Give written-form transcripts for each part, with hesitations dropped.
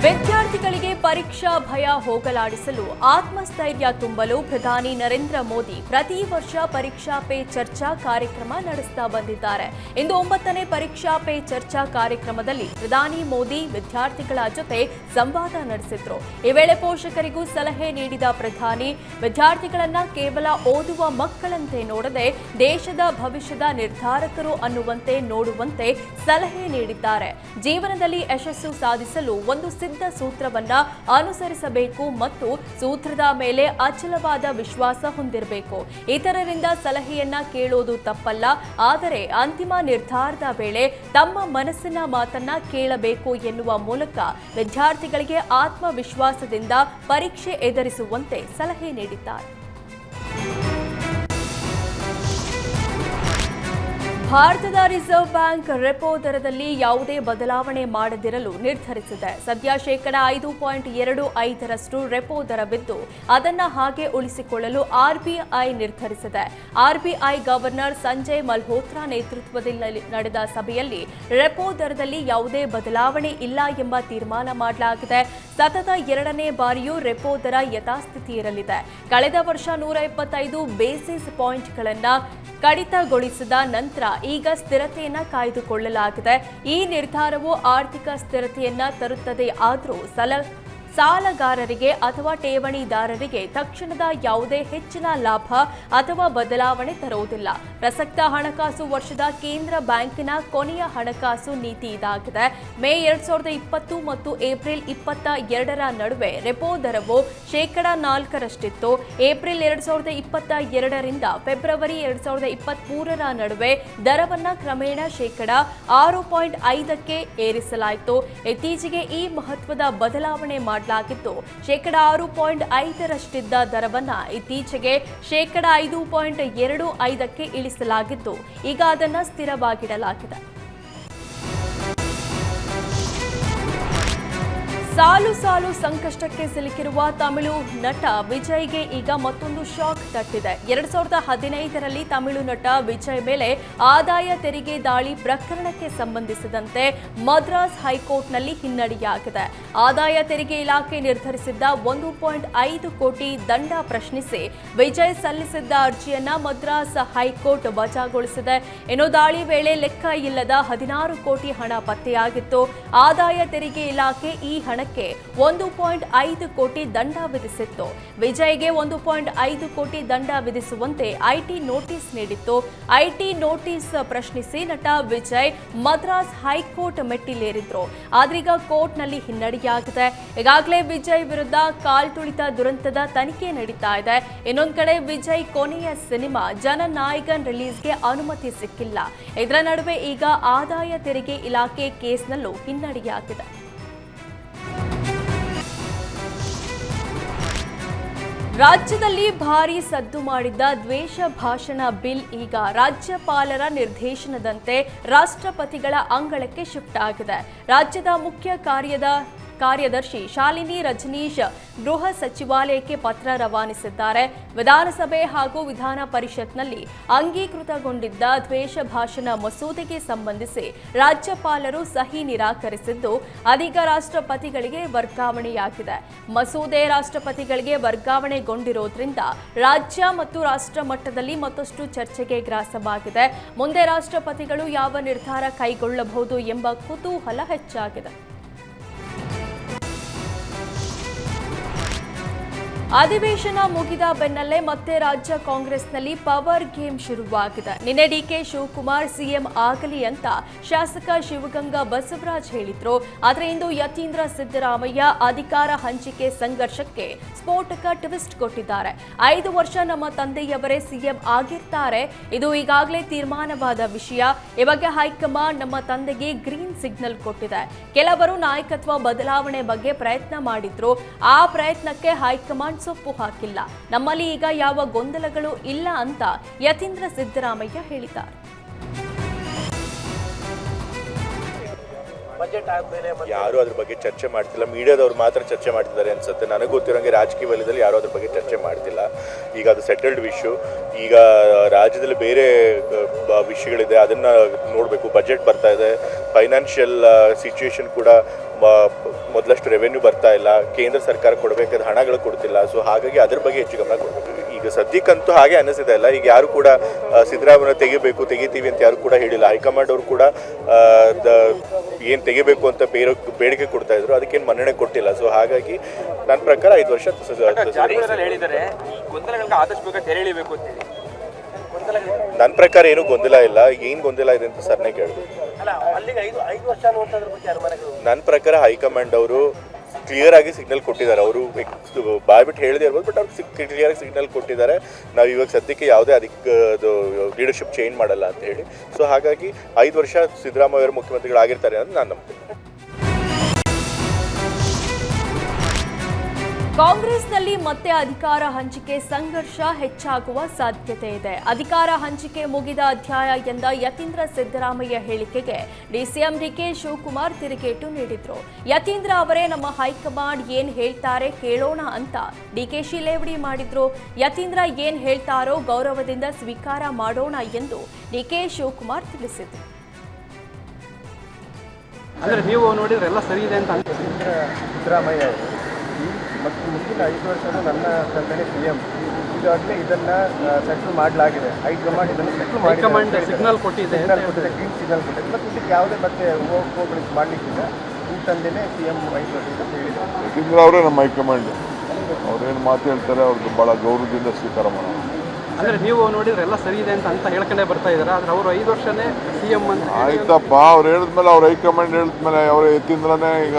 ವಿದ್ಯಾರ್ಥಿಗಳಿಗೆ ಪರೀಕ್ಷಾ ಭಯ ಹೋಗಲಾಡಿಸಲು ಆತ್ಮಸ್ಥೈರ್ಯ ತುಂಬಲು ಪ್ರಧಾನಿ ನರೇಂದ್ರ ಮೋದಿ ಪ್ರತಿ ವರ್ಷ ಪರೀಕ್ಷಾ ಪೇ ಚರ್ಚಾ ಕಾರ್ಯಕ್ರಮ ನಡೆಸ್ತಾ ಬಂದಿದ್ದಾರೆ. ಇಂದು 9ನೇ ಪರೀಕ್ಷಾ ಪೇ ಚರ್ಚಾ ಕಾರ್ಯಕ್ರಮದಲ್ಲಿ ಪ್ರಧಾನಿ ಮೋದಿ ವಿದ್ಯಾರ್ಥಿಗಳ ಜೊತೆ ಸಂವಾದ ನಡೆಸಿದ್ರು. ಈ ವೇಳೆ ಪೋಷಕರಿಗೂ ಸಲಹೆ ನೀಡಿದ ಪ್ರಧಾನಿ ವಿದ್ಯಾರ್ಥಿಗಳನ್ನ ಕೇವಲ ಓದುವ ಮಕ್ಕಳಂತೆ ನೋಡದೆ ದೇಶದ ಭವಿಷ್ಯದ ನಿರ್ಧಾರಕರು ಅನ್ನುವಂತೆ ನೋಡುವಂತೆ ಸಲಹೆ ನೀಡಿದ್ದಾರೆ. ಜೀವನದಲ್ಲಿ ಯಶಸ್ಸು ಸಾಧಿಸಲು ಒಂದು ಸಿದ್ಧ ಸೂತ್ರವನ್ನ ಅನುಸರಿಸಬೇಕು ಮತ್ತು ಸೂತ್ರದ ಮೇಲೆ ಅಚಲವಾದ ವಿಶ್ವಾಸ ಹೊಂದಿರಬೇಕು. ಇತರರಿಂದ ಸಲಹೆಯನ್ನ ಕೇಳೋದು ತಪ್ಪಲ್ಲ, ಆದರೆ ಅಂತಿಮ ನಿರ್ಧಾರದ ವೇಳೆ ತಮ್ಮ ಮನಸ್ಸಿನ ಮಾತನ್ನ ಕೇಳಬೇಕು ಎನ್ನುವ ಮೂಲಕ ವಿದ್ಯಾರ್ಥಿಗಳಿಗೆ ಆತ್ಮವಿಶ್ವಾಸದಿಂದ ಪರೀಕ್ಷೆ ಎದುರಿಸುವಂತೆ ಸಲಹೆ ನೀಡಿದ್ದಾರೆ. ಭಾರತದ ರಿಸರ್ವ್ ಬ್ಯಾಂಕ್ ರೆಪೋ ದರದಲ್ಲಿ ಯಾವುದೇ ಬದಲಾವಣೆ ಮಾಡದಿರಲು ನಿರ್ಧರಿಸಿದೆ. ಸದ್ಯ ಶೇಕಡ 5.25ರಷ್ಟು ರೆಪೋ ದರವಿದ್ದು ಅದನ್ನು ಹಾಗೆ ಉಳಿಸಿಕೊಳ್ಳಲು ಆರ್ಬಿಐ ನಿರ್ಧರಿಸಿದೆ. ಆರ್ಬಿಐ ಗವರ್ನರ್ ಸಂಜಯ್ ಮಲ್ಹೋತ್ರಾ ನೇತೃತ್ವದಲ್ಲಿ ನಡೆದ ಸಭೆಯಲ್ಲಿ ರೆಪೋ ದರದಲ್ಲಿ ಯಾವುದೇ ಬದಲಾವಣೆ ಇಲ್ಲ ಎಂಬ ತೀರ್ಮಾನ ಮಾಡಲಾಗಿದೆ. ಸತತ 2ನೇ ಬಾರಿಯೂ ರೆಪೋ ದರ ಯಥಾಸ್ಥಿತಿ ಇರಲಿದೆ. ಕಳೆದ ವರ್ಷ 125 ಬೇಸಿಸ್ ಪಾಯಿಂಟ್ಗಳನ್ನು ಕಡಿತಗೊಳಿಸಿದ ನಂತರ ಈಗ ಸ್ಥಿರತೆಯನ್ನ ಕಾಯ್ದುಕೊಳ್ಳಲಾಗಿದೆ. ಈ ನಿರ್ಧಾರವು ಆರ್ಥಿಕ ಸ್ಥಿರತೆಯನ್ನ ತರುತ್ತದೆ. ಆದರೂ ಸಾಲಗಾರರಿಗೆ ಅಥವಾ ಠೇವಣಿದಾರರಿಗೆ ತಕ್ಷಣದ ಯಾವುದೇ ಹೆಚ್ಚಿನ ಲಾಭ ಅಥವಾ ಬದಲಾವಣೆ ತರುವುದಿಲ್ಲ. ಪ್ರಸಕ್ತ ಹಣಕಾಸು ವರ್ಷದ ಕೇಂದ್ರ ಬ್ಯಾಂಕಿನ ಕೊನೆಯ ಹಣಕಾಸು ನೀತಿ ಇದಾಗಿದೆ. ಮೇ 2020 ಮತ್ತು ಏಪ್ರಿಲ್ 22ರ ನಡುವೆ ರೆಪೋ ದರವು ಶೇಕಡ 4ರಷ್ಟಿತ್ತು. ಏಪ್ರಿಲ್ 2022ರಿಂದ ಫೆಬ್ರವರಿ 2023ರ ನಡುವೆ ದರವನ್ನ ಕ್ರಮೇಣ ಶೇಕಡ 6.5ಕ್ಕೆ ಏರಿಸಲಾಯಿತು. ಇತ್ತೀಚೆಗೆ ಈ ಮಹತ್ವದ ಬದಲಾವಣೆ ಮಾಡಲಾಗಿದ್ದು ಶೇಕಡ 6.5ರಷ್ಟಿದ್ದ ದರವನ್ನ ಇತ್ತೀಚೆಗೆ ಶೇಕಡ 5.25ಕ್ಕೆ ಇಳಿಸಲಾಗಿದ್ದು ಈಗ ಅದನ್ನು ಸ್ಥಿರವಾಗಿಡಲಾಗಿದೆ. ಸಾಲು ಸಂಕಷ್ಟಕ್ಕೆ ಸಿಲುಕಿರುವ ತಮಿಳು ನಟ ವಿಜಯ್ಗೆ ಈಗ ಮತ್ತೊಂದು ಶಾಕ್ ತಟ್ಟಿದೆ. 2015ರಲ್ಲಿ ತಮಿಳು ನಟ ವಿಜಯ್ ಮೇಲೆ ಆದಾಯ ತೆರಿಗೆ ದಾಳಿ ಪ್ರಕರಣಕ್ಕೆ ಸಂಬಂಧಿಸಿದಂತೆ ಮದ್ರಾಸ್ ಹೈಕೋರ್ಟ್ನಲ್ಲಿ ಹಿನ್ನಡೆಯಾಗಿದೆ. ಆದಾಯ ತೆರಿಗೆ ಇಲಾಖೆ ನಿರ್ಧರಿಸಿದ್ದ 1.5 ಕೋಟಿ ದಂಡ ಪ್ರಶ್ನಿಸಿ ವಿಜಯ್ ಸಲ್ಲಿಸಿದ್ದ ಅರ್ಜಿಯನ್ನ ಮದ್ರಾಸ್ ಹೈಕೋರ್ಟ್ ವಜಾಗೊಳಿಸಿದೆ. ಇನ್ನು ದಾಳಿ ವೇಳೆ ಲೆಕ್ಕ ಇಲ್ಲದ 16 ಕೋಟಿ ಹಣ ಪತ್ತೆಯಾಗಿತ್ತು. ಆದಾಯ ತೆರಿಗೆ ಇಲಾಖೆ ಈ ಹಣಕ್ಕೆ 1.5 ಕೋಟಿ ದಂಡ ವಿಧಿಸಿತ್ತು. ವಿಜಯ್ಗೆ 1.5 ಕೋಟಿ ದಂಡ ವಿಧಿಸುವಂತೆ ಐಟಿ ನೋಟಿಸ್ ನೀಡಿತ್ತು. ಐಟಿ ನೋಟಿಸ್ ಪ್ರಶ್ನಿಸಿ ನಟ ವಿಜಯ್ ಮದ್ರಾಸ್ ಹೈಕೋರ್ಟ್ ಮೆಟ್ಟಿಲೇರಿದ್ರು. ಆದ್ರೀಗ ಕೋರ್ಟ್ನಲ್ಲಿ ಹಿನ್ನಡೆಯಾಗಿದೆ. ಈಗಾಗಲೇ ವಿಜಯ್ ವಿರುದ್ಧ ಕಾಲ್ತುಳಿತ ದುರಂತದ ತನಿಖೆ ನಡೀತಾ ಇದೆ. ಇನ್ನೊಂದು ಕಡೆ ವಿಜಯ್ ಕೊನೆಯ ಸಿನಿಮಾ ಜನನಾಯಕನ್ ರಿಲೀಸ್ಗೆ ಅನುಮತಿ ಸಿಕ್ಕಿಲ್ಲ. ಇದರ ನಡುವೆ ಈಗ ಆದಾಯ ತೆರಿಗೆ ಇಲಾಖೆ ಕೇಸ್ನಲ್ಲೂ ಹಿನ್ನಡೆಯಾಗಿದೆ. ರಾಜ್ಯದಲ್ಲಿ ಭಾರೀ ಸದ್ದು ಮಾಡಿದ್ದ ದ್ವೇಷ ಭಾಷಣ ಬಿಲ್ ಈಗ ರಾಜ್ಯಪಾಲರ ನಿರ್ದೇಶನದಂತೆ ರಾಷ್ಟ್ರಪತಿಗಳ ಅಂಗಳಕ್ಕೆ ಶಿಫ್ಟ್ ಆಗಿದೆ. ರಾಜ್ಯದ ಮುಖ್ಯ ಕಾರ್ಯದರ್ಶಿ ಶಾಲಿನಿ ರಜನೀಶ್ ಗೃಹ ಸಚಿವಾಲಯಕ್ಕೆ ಪತ್ರ ರವಾನಿಸಿದ್ದಾರೆ. ವಿಧಾನಸಭೆ ಹಾಗೂ ವಿಧಾನ ಪರಿಷತ್ನಲ್ಲಿ ಅಂಗೀಕೃತಗೊಂಡಿದ್ದ ದ್ವೇಷ ಭಾಷಣ ಮಸೂದೆಗೆ ಸಂಬಂಧಿಸಿ ರಾಜ್ಯಪಾಲರು ಸಹಿ ನಿರಾಕರಿಸಿದ್ದು ಅದೀಗ ರಾಷ್ಟ್ರಪತಿಗಳಿಗೆ ವರ್ಗಾವಣೆಯಾಗಿದೆ. ಮಸೂದೆ ರಾಷ್ಟ್ರಪತಿಗಳಿಗೆ ವರ್ಗಾವಣೆಗೊಂಡಿರೋದ್ರಿಂದ ರಾಜ್ಯ ಮತ್ತು ರಾಷ್ಟ್ರ ಮಟ್ಟದಲ್ಲಿ ಮತ್ತಷ್ಟು ಚರ್ಚೆಗೆ ಗ್ರಾಸವಾಗಿದೆ. ಮುಂದೆ ರಾಷ್ಟ್ರಪತಿಗಳು ಯಾವ ನಿರ್ಧಾರ ಕೈಗೊಳ್ಳಬಹುದು ಎಂಬ ಕುತೂಹಲ ಹೆಚ್ಚಾಗಿದೆ. ಅಧಿವೇಶನ ಮುಗಿದ ಬೆನ್ನಲ್ಲೇ ಮತ್ತೆ ರಾಜ್ಯ ಕಾಂಗ್ರೆಸ್ನಲ್ಲಿ ಪವರ್ ಗೇಮ್ ಶುರುವಾಗಿದೆ. ನಿನ್ನೆ ಡಿಕೆ ಶಿವಕುಮಾರ್ ಸಿಎಂ ಆಗಲಿ ಅಂತ ಶಾಸಕ ಶಿವಗಂಗಾ ಬಸವರಾಜ್ ಹೇಳಿದ್ರು. ಆದರೆ ಇಂದು ಯತೀಂದ್ರ ಸಿದ್ದರಾಮಯ್ಯ ಅಧಿಕಾರ ಹಂಚಿಕೆ ಸಂಘರ್ಷಕ್ಕೆ ಸ್ಫೋಟಕ ಟ್ವಿಸ್ಟ್ ಕೊಟ್ಟಿದ್ದಾರೆ. 5 ವರ್ಷ ನಮ್ಮ ತಂದೆಯವರೇ ಸಿಎಂ ಆಗಿರ್ತಾರೆ, ಇದು ಈಗಾಗಲೇ ತೀರ್ಮಾನವಾದ ವಿಷಯ. ಈ ಬಗ್ಗೆ ಹೈಕಮಾಂಡ್ ನಮ್ಮ ತಂದೆಗೆ ಗ್ರೀನ್ ಸಿಗ್ನಲ್ ಕೊಟ್ಟಿದೆ. ಕೆಲವರು ನಾಯಕತ್ವ ಬದಲಾವಣೆ ಬಗ್ಗೆ ಪ್ರಯತ್ನ ಮಾಡಿದ್ರು. ಆ ಪ್ರಯತ್ನಕ್ಕೆ ಹೈಕಮಾಂಡ್ ಸೊಪ್ಪು ಹಾಕಿಲ್ಲ. ನಮ್ಮಲ್ಲಿ ಈಗ ಯಾವ ಗೊಂದಲಗಳು ಇಲ್ಲ ಅಂತ ಯತೀಂದ್ರ ಸಿದ್ದರಾಮಯ್ಯ ಹೇಳಿದ್ದಾರೆ. ಯಾರು ಅದ್ರ ಬಗ್ಗೆ ಚರ್ಚೆ ಮಾಡ್ತಿಲ್ಲ. ಮೀಡಿಯಾದವ್ರು ಮಾತ್ರ ಚರ್ಚೆ ಮಾಡ್ತಿದ್ದಾರೆ ಅನ್ಸುತ್ತೆ. ನನಗೆ ಗೊತ್ತಿರೋಂಗೆ ರಾಜಕೀಯ ವಲಯದಲ್ಲಿ ಯಾರು ಅದ್ರ ಬಗ್ಗೆ ಚರ್ಚೆ ಮಾಡ್ತಿಲ್ಲ. ಈಗ ಅದು ಸೆಟಲ್ಡ್ ಇಶ್ಯೂ. ಈಗ ರಾಜ್ಯದಲ್ಲಿ ಬೇರೆ ವಿಷಯಗಳಿದೆ, ಅದನ್ನ ನೋಡಬೇಕು. ಬಜೆಟ್ ಬರ್ತಾ ಇದೆ, ಫೈನಾನ್ಷಿಯಲ್ ಸಿಚುವೇಶನ್ ಕೂಡ ಮೊದಲಷ್ಟು ರೆವೆನ್ಯೂ ಬರ್ತಾ ಇಲ್ಲ, ಕೇಂದ್ರ ಸರ್ಕಾರ ಕೊಡಬೇಕಾದ ಹಣಗಳು ಕೊಡ್ತಿಲ್ಲ. ಸೊ ಹಾಗಾಗಿ ಅದ್ರ ಬಗ್ಗೆ ಹೆಚ್ಚು ಗಮನ ಕೊಡಬೇಕು. ಈಗ ಸದ್ಯಕ್ಕಂತೂ ಹಾಗೆ ಅನ್ನಿಸ್ತಾ ಇಲ್ಲ. ಈಗ ಯಾರು ಕೂಡ ಸಿದ್ದರಾಮಯ್ಯ ತೆಗಿತೀವಿ ಅಂತ ಯಾರು ಕೂಡ ಹೇಳಿಲ್ಲ. ಹೈಕಮಾಂಡ್ ಅವರು ಕೂಡ ಏನು ತೆಗಿಬೇಕು ಅಂತ ಬೇಡಿಕೆ ಕೊಡ್ತಾ ಇದ್ರು, ಅದಕ್ಕೇನು ಮನ್ನಣೆ ಕೊಟ್ಟಿಲ್ಲ. ಸೊ ಹಾಗಾಗಿ ನನ್ನ ಪ್ರಕಾರ 5 ವರ್ಷ ನನ್ನ ಪ್ರಕಾರ ಏನು ಗೊಂದಲ ಇಲ್ಲ. ಏನು ಗೊಂದಲ ಇದೆ ಅಂತ ಸರ್ನೇ ಕೇಳಿದ್ರು. ನನ್ನ ಪ್ರಕಾರ ಹೈಕಮಾಂಡ್ ಅವರು ಕ್ಲಿಯರ್ ಆಗಿ ಸಿಗ್ನಲ್ ಕೊಟ್ಟಿದ್ದಾರೆ. ಅವರು ಬಾಯ್ಬಿಟ್ಟು ಹೇಳದೇ ಇರ್ಬೋದು, ಬಟ್ ಅವ್ರು ಕ್ಲಿಯರ್ ಆಗಿ ಸಿಗ್ನಲ್ ಕೊಟ್ಟಿದ್ದಾರೆ. ನಾವು ಇವಾಗ ಸದ್ಯಕ್ಕೆ ಯಾವುದೇ ಲೀಡರ್ಶಿಪ್ ಚೇಂಜ್ ಮಾಡಲ್ಲ ಅಂತ ಹೇಳಿ. ಸೊ ಹಾಗಾಗಿ 5 ವರ್ಷ ಸಿದ್ದರಾಮಯ್ಯ ಅವರು ಮುಖ್ಯಮಂತ್ರಿಗಳಾಗಿರ್ತಾರೆ ಅಂತ ನಾನು ನಂಬ್ತೀನಿ. ಕಾಂಗ್ರೆಸ್ನಲ್ಲಿ ಮತ್ತೆ ಅಧಿಕಾರ ಹಂಚಿಕೆ ಸಂಘರ್ಷ ಹೆಚ್ಚಾಗುವ ಸಾಧ್ಯತೆ ಇದೆ. ಅಧಿಕಾರ ಹಂಚಿಕೆ ಮುಗಿದ ಅಧ್ಯಾಯ ಎಂದ ಯತೀಂದ್ರ ಸಿದ್ದರಾಮಯ್ಯ ಹೇಳಿಕೆಗೆ ಡಿಸಿಎಂ ಡಿಕೆ ಶಿವಕುಮಾರ್ ತಿರುಗೇಟು ನೀಡಿದ್ರು. ಯತೀಂದ್ರ ಅವರೇ ನಮ್ಮ ಹೈಕಮಾಂಡ್ ಏನ್ ಹೇಳ್ತಾರೆ ಕೇಳೋಣ ಅಂತ ಡಿಕೆಶಿ ಲೇವಡಿ ಮಾಡಿದ್ರು. ಯತೀಂದ್ರ ಏನ್ ಹೇಳ್ತಾರೋ ಗೌರವದಿಂದ ಸ್ವೀಕಾರ ಮಾಡೋಣ ಎಂದು ಡಿಕೆ ಶಿವಕುಮಾರ್ ತಿಳಿಸಿದ್ರು. ಅಂದ್ರೆ ನೀವು ನೋಡಿದ್ರೆ ಎಲ್ಲ ಸರಿ ಇದೆ ಅಂತ ಸಿದ್ದರಾಮಯ್ಯ ಮತ್ತು ಮುಂದಿನ 5 ವರ್ಷನೂ ನನ್ನ ತಂದೆನೇ CM. ಈಗಾಗಲೇ ಇದನ್ನು ಸೆಟ್ಲ್ ಮಾಡಲಾಗಿದೆ. ಹೈಕಮಾಂಡ್ ಇದನ್ನು ಸೆಟ್ಲ್ ಮಾಡಿ ಸಿಗ್ನಲ್ ಕೊಟ್ಟಿದೆ, ಗ್ರೀನ್ ಸಿಗ್ನಲ್ ಕೊಟ್ಟಿದೆ. ಮತ್ತು ಇದಕ್ಕೆ ಯಾವುದೇ ಮತ್ತೆ ಹೋಗ್ಲಿಕ್ಕೆ ಮಾಡಲಿಕ್ಕಿಲ್ಲ. ಈ ತಂದೆನೇ CM 5 ವರ್ಷ ಅಂತ ಹೇಳಿದ್ದಾರೆ. ಯಾಕೆಂದರೆ ಅವರೇ ನಮ್ಮ ಹೈಕಮಾಂಡ್, ಅವ್ರೇನು ಮಾತು ಹೇಳ್ತಾರೆ ಅವ್ರದ್ದು ಭಾಳ ಗೌರವದಿಂದ ಸ್ವೀಕಾರ ಮಾಡೋಣ. ಅಂದರೆ ನೀವು ನೋಡಿದ್ರೆ ಎಲ್ಲ ಸರಿ ಇದೆ ಅಂತ ಹೇಳ್ಕೊಂಡೇ ಬರ್ತಾ ಇದ್ದಾರೆ. ಆದರೆ ಅವರು 5 ವರ್ಷನೇ CM ಅಂತ. ಆಯ್ತಪ್ಪ, ಅವ್ರು ಹೇಳಿದ್ಮೇಲೆ ಅವ್ರ ಹೈಕಮಾಂಡ್ ಹೇಳಿದ್ಮೇಲೆ ಅವರೇ ಎತ್ತಿಂದ್ರೇ ಈಗ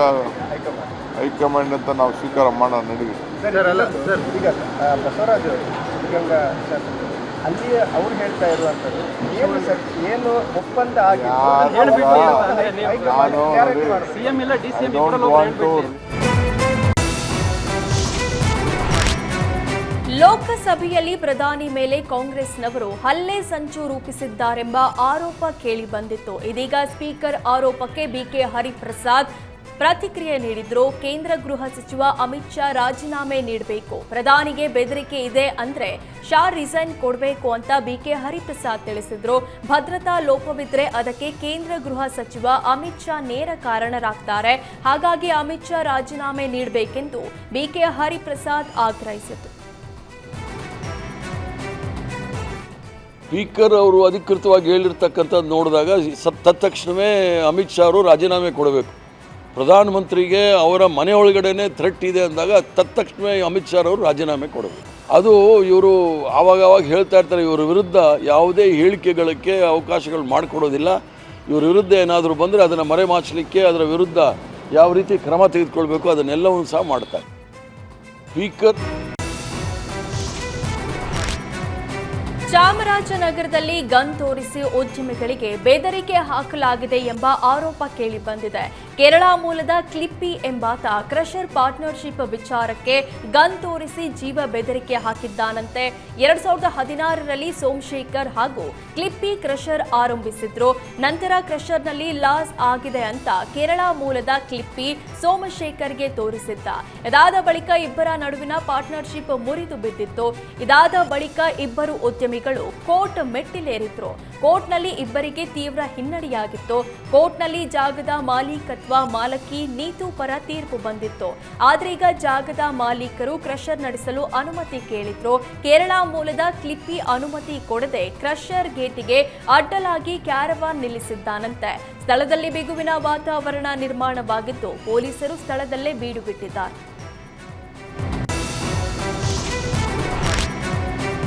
ಹೈಕಮಾಂಡ್ ಅಂತ ನಾವು ಸ್ವೀಕಾರ ಮಾಡೋಣ. ನಡೀವಿ ಈಗ ಬಸವರಾಜ್ ಅವರು ಈಗ ಅಲ್ಲಿ ಅವ್ರು ಹೇಳ್ತಾ ಇರುವಂಥದ್ದು ಏನು ಒಪ್ಪಂದ ಲೋಕಸಭೆಯಲ್ಲಿ ಪ್ರಧಾನಿ ಮೇಲೆ ಕಾಂಗ್ರೆಸ್ನವರು ಹಲ್ಲೆ ಸಂಚು ರೂಪಿಸಿದ್ದಾರೆಂಬ ಆರೋಪ ಕೇಳಿ ಬಂದಿತ್ತು. ಇದೀಗ ಸ್ಪೀಕರ್ ಆರೋಪಕ್ಕೆ ಬಿಕೆ ಹರಿಪ್ರಸಾದ್ ಪ್ರತಿಕ್ರಿಯೆ ನೀಡಿದ್ರು. ಕೇಂದ್ರ ಗೃಹ ಸಚಿವ ಅಮಿತ್ ಶಾ ರಾಜೀನಾಮೆ ನೀಡಬೇಕು, ಪ್ರಧಾನಿಗೆ ಬೆದರಿಕೆ ಇದೆ ಅಂದ್ರೆ ಶಾ ರಿಸೈನ್ ಕೊಡಬೇಕು ಅಂತ ಬಿಕೆ ಹರಿಪ್ರಸಾದ್ ತಿಳಿಸಿದ್ರು. ಭದ್ರತಾ ಲೋಪವಿದ್ರೆ ಅದಕ್ಕೆ ಕೇಂದ್ರ ಗೃಹ ಸಚಿವ ಅಮಿತ್ ಶಾ ನೇರ ಕಾರಣರಾಗ್ತಾರೆ. ಹಾಗಾಗಿ ಅಮಿತ್ ಶಾ ರಾಜೀನಾಮೆ ನೀಡಬೇಕೆಂದು ಬಿಕೆ ಹರಿಪ್ರಸಾದ್ ಆಗ್ರಹಿಸಿದ್ರು. ಸ್ಪೀಕರ್ ಅವರು ಅಧಿಕೃತವಾಗಿ ಹೇಳಿರ್ತಕ್ಕಂಥದ್ದು ನೋಡಿದಾಗ ತತ್ಕ್ಷಣವೇ ಅಮಿತ್ ಶಾ ಅವರು ರಾಜೀನಾಮೆ ಕೊಡಬೇಕು. ಪ್ರಧಾನಮಂತ್ರಿಗೆ ಅವರ ಮನೆ ಒಳಗಡೆನೇ ಥ್ರೆಟ್ ಇದೆ ಅಂದಾಗ ತತ್ಕ್ಷಣವೇ ಅಮಿತ್ ಶಾ ಅವರು ರಾಜೀನಾಮೆ ಕೊಡಬೇಕು. ಅದು ಇವರು ಆವಾಗ ಹೇಳ್ತಾ ಇರ್ತಾರೆ, ಇವರ ವಿರುದ್ಧ ಯಾವುದೇ ಹೇಳಿಕೆಗಳಿಗೆ ಅವಕಾಶಗಳು ಮಾಡಿಕೊಡೋದಿಲ್ಲ. ಇವ್ರ ವಿರುದ್ಧ ಏನಾದರೂ ಬಂದರೆ ಅದನ್ನು ಮರೆಮಾಚಲಿಕ್ಕೆ ಅದರ ವಿರುದ್ಧ ಯಾವ ರೀತಿ ಕ್ರಮ ತೆಗೆದುಕೊಳ್ಬೇಕು ಅದನ್ನೆಲ್ಲವೂ ಸಹ ಮಾಡ್ತಾರೆ. ಸ್ಪೀಕರ್ ಚಾಮರಾಜನಗರದಲ್ಲಿ ಗನ್ ತೋರಿಸಿ ಉದ್ಯಮಿಗಳಿಗೆ ಬೆದರಿಕೆ ಹಾಕಲಾಗಿದೆ ಎಂಬ ಆರೋಪ ಕೇಳಿ ಬಂದಿದೆ. ಕೇರಳ ಮೂಲದ ಕ್ಲಿಪ್ಪಿ ಎಂಬಾತ ಕ್ರಷರ್ ಪಾರ್ಟ್ನರ್ಶಿಪ್ ವಿಚಾರಕ್ಕೆ ಗನ್ ತೋರಿಸಿ ಜೀವ ಬೆದರಿಕೆ ಹಾಕಿದ್ದಾನಂತೆ. 2016ರಲ್ಲಿ ಸೋಮಶೇಖರ್ ಹಾಗೂ ಕ್ಲಿಪ್ಪಿ ಕ್ರಷರ್ ಆರಂಭಿಸಿದ್ರು. ನಂತರ ಕ್ರಷರ್ನಲ್ಲಿ ಲಾಸ್ ಆಗಿದೆ ಅಂತ ಕೇರಳ ಮೂಲದ ಕ್ಲಿಪ್ಪಿ ಸೋಮಶೇಖರ್ಗೆ ತೋರಿಸಿದ್ದ. ಇದಾದ ಬಳಿಕ ಇಬ್ಬರ ನಡುವಿನ ಪಾರ್ಟ್ನರ್ಶಿಪ್ ಮುರಿದು ಬಿದ್ದಿತ್ತು. ಇದಾದ ಬಳಿಕ ಇಬ್ಬರು ಉದ್ಯಮಿಗಳು ಕೋರ್ಟ್ ಮೆಟ್ಟಿಲೇರಿದ್ರು. ಕೋರ್ಟ್ನಲ್ಲಿ ಇಬ್ಬರಿಗೆ ತೀವ್ರ ಹಿನ್ನಡೆಯಾಗಿತ್ತು. ಕೋರ್ಟ್ನಲ್ಲಿ ಜಾಗದ ಮಾಲಕಿ ನೀತು ಪರ ತೀರ್ಪು ಬಂದಿತ್ತು. ಆದ್ರೆ ಈಗ ಜಾಗದ ಮಾಲೀಕರು ಕ್ರಷರ್ ನಡೆಸಲು ಅನುಮತಿ ಕೇಳಿದ್ರು. ಕೇರಳ ಮೂಲದ ಕ್ಲಿಪ್ಪಿ ಅನುಮತಿ ಕೊಡದೆ ಕ್ರಷರ್ ಗೇಟಿಗೆ ಅಡ್ಡಲಾಗಿ ಕ್ಯಾರವಾನ್ ನಿಲ್ಲಿಸಿದ್ದಾನಂತೆ. ಸ್ಥಳದಲ್ಲಿ ಬಿಗುವಿನ ವಾತಾವರಣ ನಿರ್ಮಾಣವಾಗಿದ್ದು ಪೊಲೀಸರು ಸ್ಥಳದಲ್ಲೇ ಬೀಡು ಬಿಟ್ಟಿದ್ದಾರೆ.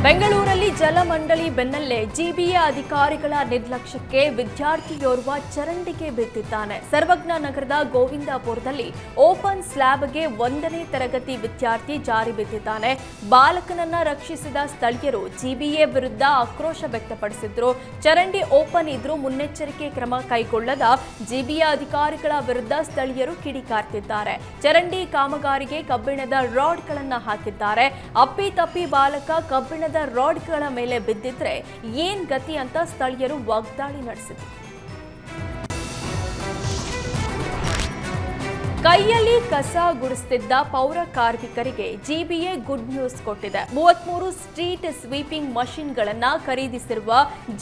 ಬೆಂಗಳೂರಲ್ಲಿ ಜಲಮಂಡಳಿ ಬೆನ್ನಲ್ಲೇ ಜಿಬಿಎ ಅಧಿಕಾರಿಗಳ ನಿರ್ಲಕ್ಷ್ಯಕ್ಕೆ ವಿದ್ಯಾರ್ಥಿಯೋರ್ವ ಚರಂಡಿಗೆ ಬಿದ್ದಿದ್ದಾನೆ. ಸರ್ವಜ್ಞ ನಗರದ ಗೋವಿಂದಪುರದಲ್ಲಿ ಓಪನ್ ಸ್ಲ್ಯಾಬ್ಗೆ 1ನೇ ತರಗತಿ ವಿದ್ಯಾರ್ಥಿ ಜಾರಿ ಬಿದ್ದಿದ್ದಾನೆ. ಬಾಲಕನನ್ನ ರಕ್ಷಿಸಿದ ಸ್ಥಳೀಯರು ಜಿಬಿಎ ವಿರುದ್ಧ ಆಕ್ರೋಶ ವ್ಯಕ್ತಪಡಿಸಿದ್ರು. ಚರಂಡಿ ಓಪನ್ ಇದ್ರೂ ಮುನ್ನೆಚ್ಚರಿಕೆ ಕ್ರಮ ಕೈಗೊಳ್ಳದ ಜಿಬಿಎ ಅಧಿಕಾರಿಗಳ ವಿರುದ್ಧ ಸ್ಥಳೀಯರು ಕಿಡಿಕಾರ್ತಿದ್ದಾರೆ. ಚರಂಡಿ ಕಾಮಗಾರಿಗೆ ಕಬ್ಬಿಣದ ರಾಡ್ಗಳನ್ನ ಹಾಕಿದ್ದಾರೆ. ಅಪ್ಪಿತಪ್ಪಿ ಬಾಲಕ ಕಬ್ಬಿಣದ ರಾಡ್ಗಳ ಮೇಲೆ ಬಿದ್ದಿದ್ರೆ ಏನ್ ಗತಿ ಅಂತ ಸ್ಥಳೀಯರು ವಾಗ್ದಾಳಿ ನಡೆಸಿದರು. ಕೈಯಲ್ಲಿ ಕಸ ಗುಡಿಸುತ್ತಿದ್ದ ಪೌರ ಕಾರ್ಮಿಕರಿಗೆ ಜಿಬಿಎ ಗುಡ್ ನ್ಯೂಸ್ ಕೊಟ್ಟಿದೆ. 33 ಸ್ಟ್ರೀಟ್ ಸ್ವೀಪಿಂಗ್ ಮಷಿನ್ಗಳನ್ನು ಖರೀದಿಸಿರುವ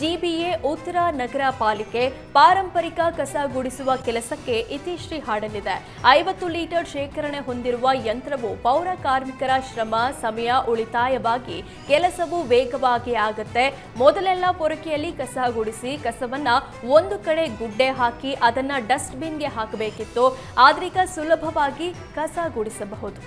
ಜಿಬಿಎ ಉತ್ತರ ನಗರ ಪಾಲಿಕೆ ಪಾರಂಪರಿಕ ಕಸ ಗುಡಿಸುವ ಕೆಲಸಕ್ಕೆ ಇತಿಶ್ರೀ ಹಾಡಲಿದೆ. 50 ಲೀಟರ್ ಶೇಖರಣೆ ಹೊಂದಿರುವ ಯಂತ್ರವು ಪೌರ ಕಾರ್ಮಿಕರ ಶ್ರಮ, ಸಮಯ ಉಳಿತಾಯವಾಗಿ ಕೆಲಸವು ವೇಗವಾಗಿ ಆಗುತ್ತೆ. ಮೊದಲೆಲ್ಲ ಪೊರಕೆಯಲ್ಲಿ ಕಸ ಗುಡಿಸಿ ಕಸವನ್ನ ಒಂದು ಕಡೆ ಗುಡ್ಡೆ ಹಾಕಿ ಅದನ್ನ ಡಸ್ಟ್ ಬಿನ್ಗೆ ಹಾಕಬೇಕಿತ್ತು. ಆದ್ರೀಗ ಸುಲಭವಾಗಿ ಕಸ ಗುಡಿಸಬಹುದು.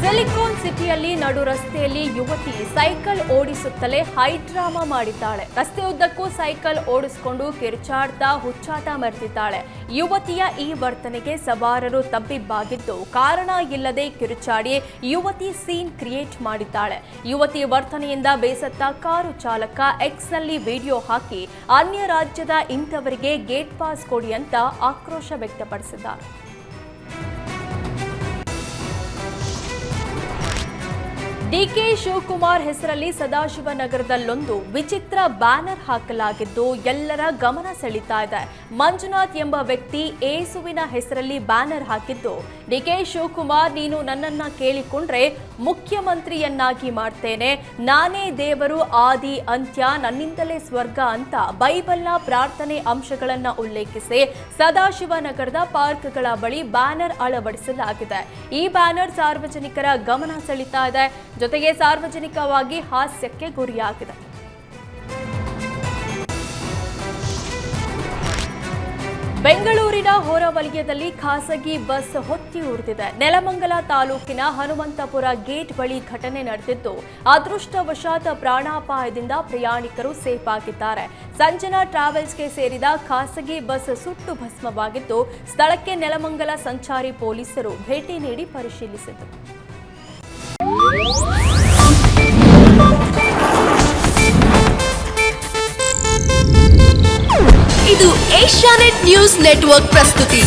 ಸಿಲಿಕಾನ್ ಸಿಟಿಯಲ್ಲಿ ನಡು ರಸ್ತೆಯಲ್ಲಿ ಯುವತಿ ಸೈಕಲ್ ಓಡಿಸುತ್ತಲೇ ಹೈಡ್ರಾಮಾ ಮಾಡಿದ್ದಾಳೆ. ರಸ್ತೆಯುದ್ದಕ್ಕೂ ಸೈಕಲ್ ಓಡಿಸಿಕೊಂಡು ಕಿರುಚಾಡ್ತಾ ಹುಚ್ಚಾಟ ಮೆರೆದಿದ್ದಾಳೆ. ಯುವತಿಯ ಈ ವರ್ತನೆಗೆ ಸವಾರರು ತಬ್ಬಿಬ್ಬಾಗಿದ್ದು, ಕಾರಣ ಇಲ್ಲದೆ ಕಿರುಚಾಡಿ ಯುವತಿ ಸೀನ್ ಕ್ರಿಯೇಟ್ ಮಾಡಿದ್ದಾಳೆ. ಯುವತಿ ವರ್ತನೆಯಿಂದ ಬೇಸತ್ತ ಕಾರು ಚಾಲಕ ಎಕ್ಸ್ನಲ್ಲಿ ವಿಡಿಯೋ ಹಾಕಿ ಅನ್ಯ ರಾಜ್ಯದ ಇಂಥವರಿಗೆ ಗೇಟ್ ಪಾಸ್ ಕೊಡಿ ಅಂತ ಆಕ್ರೋಶ ವ್ಯಕ್ತಪಡಿಸಿದ್ದಾರೆ. ಡಿಕೆ ಶಿವಕುಮಾರ್ ಹೆಸರಲ್ಲಿ ಸದಾಶಿವನಗರದಲ್ಲೊಂದು ವಿಚಿತ್ರ ಬ್ಯಾನರ್ ಹಾಕಲಾಗಿದ್ದು ಎಲ್ಲರ ಗಮನ ಸೆಳೀತಾ ಇದೆ. ಮಂಜುನಾಥ್ ಎಂಬ ವ್ಯಕ್ತಿ ಏಸುವಿನ ಹೆಸರಲ್ಲಿ ಬ್ಯಾನರ್ ಹಾಕಿದ್ದು, ಡಿಕೆ ಶಿವಕುಮಾರ್, ನೀನು ನನ್ನನ್ನ ಕೇಳಿಕೊಂಡ್ರೆ ಮುಖ್ಯಮಂತ್ರಿಯನ್ನಾಗಿ ಮಾಡ್ತೇನೆ, ನಾನೇ ದೇವರು, ಆದಿ ಅಂತ್ಯ, ನನ್ನಿಂದಲೇ ಸ್ವರ್ಗ ಅಂತ ಬೈಬಲ್ನ ಪ್ರಾರ್ಥನೆ ಅಂಶಗಳನ್ನ ಉಲ್ಲೇಖಿಸಿ ಸದಾಶಿವನಗರದ ಪಾರ್ಕ್ಗಳ ಬಳಿ ಬ್ಯಾನರ್ ಅಳವಡಿಸಲಾಗಿದೆ. ಈ ಬ್ಯಾನರ್ ಸಾರ್ವಜನಿಕರ ಗಮನ ಸೆಳೀತಾ ಇದೆ, ಜೊತೆಗೆ ಸಾರ್ವಜನಿಕವಾಗಿ ಹಾಸ್ಯಕ್ಕೆ ಗುರಿಯಾಗಿದೆ. ಬೆಂಗಳೂರಿನ ಹೊರವಲಯದಲ್ಲಿ ಖಾಸಗಿ ಬಸ್ ಹೊತ್ತಿ ಉರಿದಿದೆ. ನೆಲಮಂಗಲ ತಾಲೂಕಿನ ಹನುಮಂತಪುರ ಗೇಟ್ ಬಳಿ ಘಟನೆ ನಡೆದಿದ್ದು, ಅದೃಷ್ಟವಶಾತ್ ಪ್ರಾಣಾಪಾಯದಿಂದ ಪ್ರಯಾಣಿಕರು ಸೇಫ್ ಆಗಿದ್ದಾರೆ. ಸಂಜನಾ ಟ್ರಾವೆಲ್ಸ್ಗೆ ಸೇರಿದ ಖಾಸಗಿ ಬಸ್ ಸುಟ್ಟು ಭಸ್ಮವಾಗಿದ್ದು, ಸ್ಥಳಕ್ಕೆ ನೆಲಮಂಗಲ ಸಂಚಾರಿ ಪೊಲೀಸರು ಭೇಟಿ ನೀಡಿ ಪರಿಶೀಲಿಸಿದರು. ಇದು ಏಷ್ಯಾನೆಟ್ ನ್ಯೂಸ್ ನೆಟ್ವರ್ಕ್ ಪ್ರಸ್ತುತಿ.